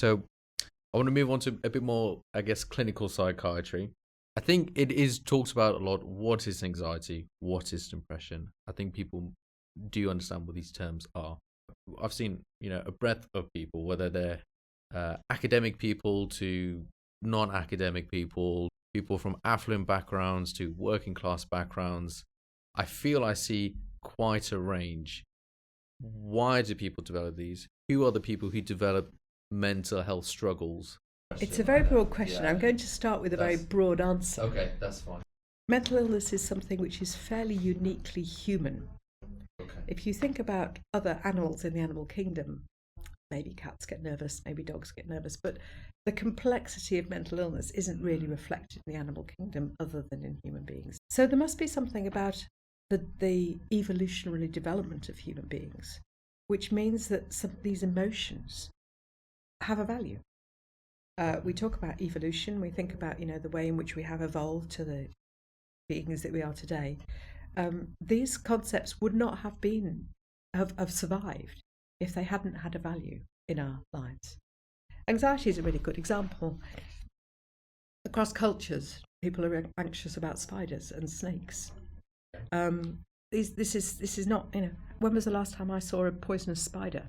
So I want to move on to a bit more, I guess, clinical psychiatry. I think it is talked about a lot. What is anxiety? What is depression? I think people do understand what these terms are. I've seen, a breadth of people, whether they're academic people to non-academic people, people from affluent backgrounds to working class backgrounds. I feel I see quite a range. Why do people develop these? Who are the people who develop mental health struggles? It's a very broad question. I'm going to start with a very broad answer. Okay, that's fine. Mental illness is something which is fairly uniquely human. Okay. If you think about other animals in the animal kingdom, maybe cats get nervous, maybe dogs get nervous, but the complexity of mental illness isn't really reflected in the animal kingdom other than in human beings. So there must be something about the evolutionary development of human beings, which means that some of these emotions have a value. We talk about evolution, we think about, the way in which we have evolved to the beings that we are today. These concepts would not have survived if they hadn't had a value in our lives. Anxiety is a really good example. Across cultures, people are anxious about spiders and snakes. This is not, when was the last time I saw a poisonous spider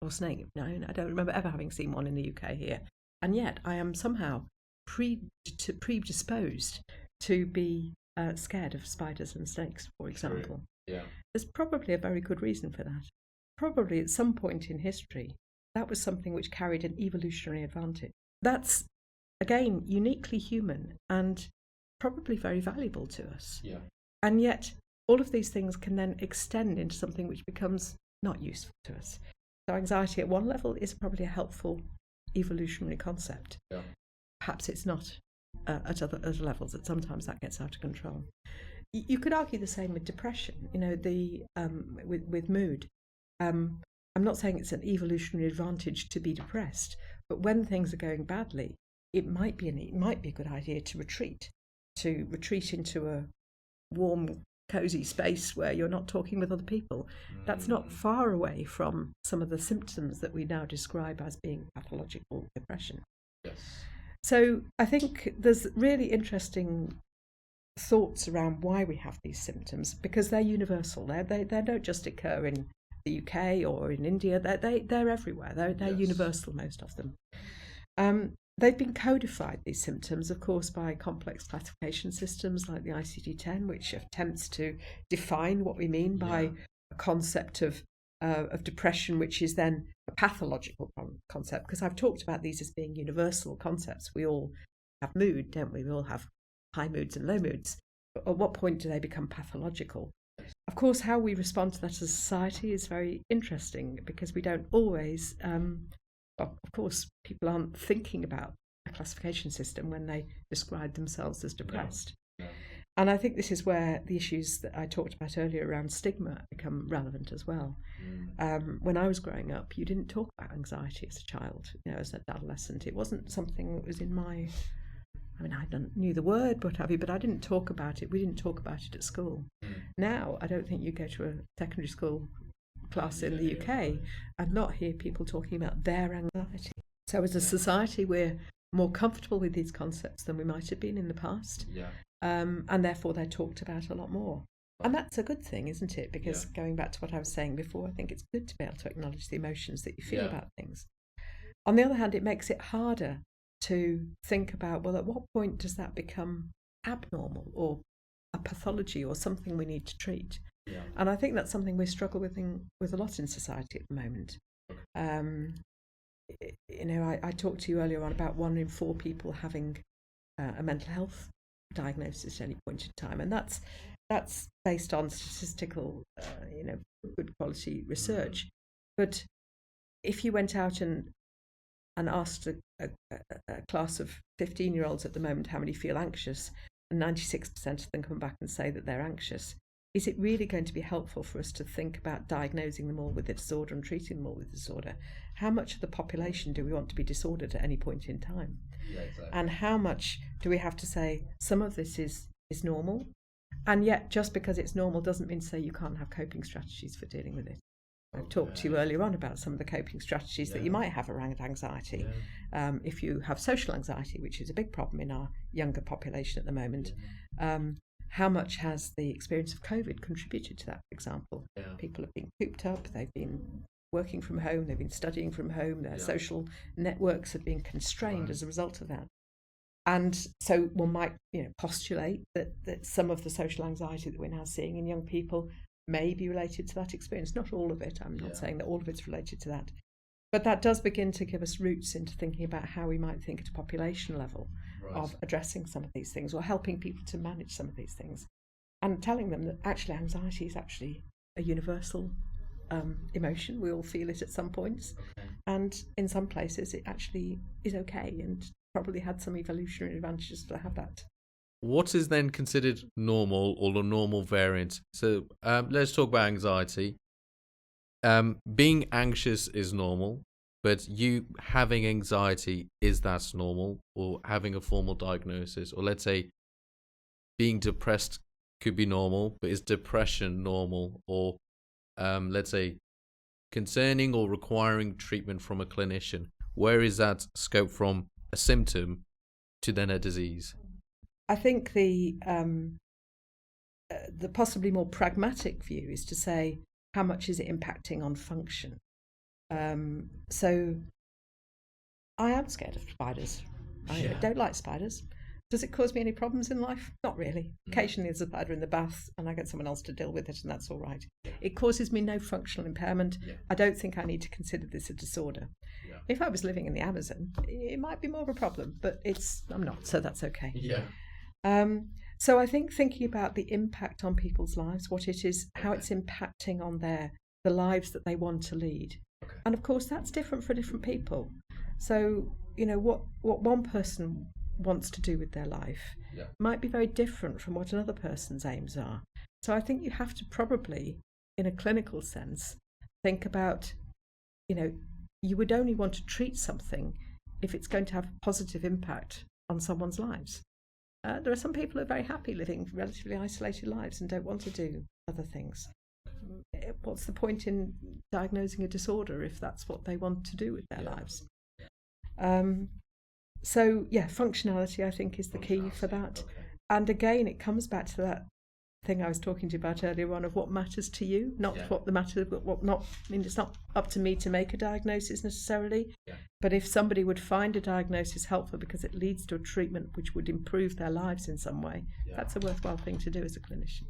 or snake? No, I don't remember ever having seen one in the UK here. And yet I am somehow predisposed to be scared of spiders and snakes, for example. Yeah. There's probably a very good reason for that. Probably at some point in history, that was something which carried an evolutionary advantage. That's, again, uniquely human and probably very valuable to us. Yeah. And yet all of these things can then extend into something which becomes not useful to us. So anxiety at one level is probably a helpful evolutionary concept. Yeah. Perhaps it's not at other levels, that sometimes that gets out of control. You could argue the same with depression, with mood. I'm not saying it's an evolutionary advantage to be depressed, but when things are going badly, it might be a good idea to retreat into a warm, cosy space where you're not talking with other people. That's not far away from some of the symptoms that we now describe as being pathological depression. Yes. So I think there's really interesting thoughts around why we have these symptoms, because they're universal. They don't just occur in the UK or in India. They're everywhere. They're Yes. universal, most of them. They've been codified, these symptoms, of course, by complex classification systems like the ICD-10, which attempts to define what we mean by a concept of depression, which is then a pathological concept. Because I've talked about these as being universal concepts. We all have mood, don't we? We all have high moods and low moods. But at what point do they become pathological? Of course, how we respond to that as a society is very interesting, because we don't always... of course, people aren't thinking about a classification system when they describe themselves as depressed. No. And I think this is where the issues that I talked about earlier around stigma become relevant as well. When I was growing up, you didn't talk about anxiety as a child, as an adolescent. It wasn't something that was in my... I knew the word, what have you, but I didn't talk about it. We didn't talk about it at school. Now, I don't think you go to a secondary school class in the UK and not hear people talking about their anxiety. So as a society, we're more comfortable with these concepts than we might have been in the past. And therefore they're talked about a lot more. And that's a good thing, isn't it? Because going back to what I was saying before, I think it's good to be able to acknowledge the emotions that you feel about things. On the other hand, it makes it harder to think about, well, at what point does that become abnormal or a pathology or something we need to treat? And I think that's something we struggle with a lot in society at the moment. I talked to you earlier on about 1 in 4 people having a mental health diagnosis at any point in time, and that's based on statistical, good quality research. But if you went out and asked a class of 15-year-olds at the moment how many feel anxious, and 96% of them come back and say that they're anxious, is it really going to be helpful for us to think about diagnosing them all with a disorder and treating them all with disorder? How much of the population do we want to be disordered at any point in time? Exactly. And how much do we have to say some of this is normal? And yet, just because it's normal doesn't mean to say you can't have coping strategies for dealing with it. I've talked to you earlier on about some of the coping strategies that you might have around anxiety. If you have social anxiety, which is a big problem in our younger population at the moment, how much has the experience of COVID contributed to that, for example? People have been cooped up, they've been working from home, they've been studying from home, their social networks have been constrained as a result of that. And so one might postulate that some of the social anxiety that we're now seeing in young people may be related to that experience. Not all of it. I'm not saying that all of it's related to that. But that does begin to give us roots into thinking about how we might think at a population level of addressing some of these things or helping people to manage some of these things. And telling them that actually anxiety is actually a universal emotion. We all feel it at some points. And in some places it actually is okay and probably had some evolutionary advantages to have that. What is then considered normal or the normal variant? So let's talk about anxiety. Being anxious is normal, but you having anxiety, is that normal? Or having a formal diagnosis? Or let's say being depressed could be normal, but is depression normal? Or let's say concerning or requiring treatment from a clinician. Where is that scope from a symptom to then a disease? I think the possibly more pragmatic view is to say, how much is it impacting on function? So I am scared of spiders. I don't like spiders. Does it cause me any problems in life? Not really. Occasionally there's a spider in the bath and I get someone else to deal with it and that's all right. It causes me no functional impairment. I don't think I need to consider this a disorder. If I was living in the Amazon, it might be more of a problem, but I'm not, so that's okay. So I think thinking about the impact on people's lives, what it is, how it's impacting on the lives that they want to lead. And of course that's different for different people. So, what one person wants to do with their life might be very different from what another person's aims are. So I think you have to probably, in a clinical sense, think about, you would only want to treat something if it's going to have a positive impact on someone's lives. There are some people who are very happy living relatively isolated lives and don't want to do other things. What's the point in diagnosing a disorder if that's what they want to do with their lives? So functionality I think is the key for that. And again, it comes back to that thing I was talking to you about earlier on of what matters to you, not what the matter, but what not. I mean, it's not up to me to make a diagnosis necessarily, but if somebody would find a diagnosis helpful because it leads to a treatment which would improve their lives in some way, that's a worthwhile thing to do as a clinician.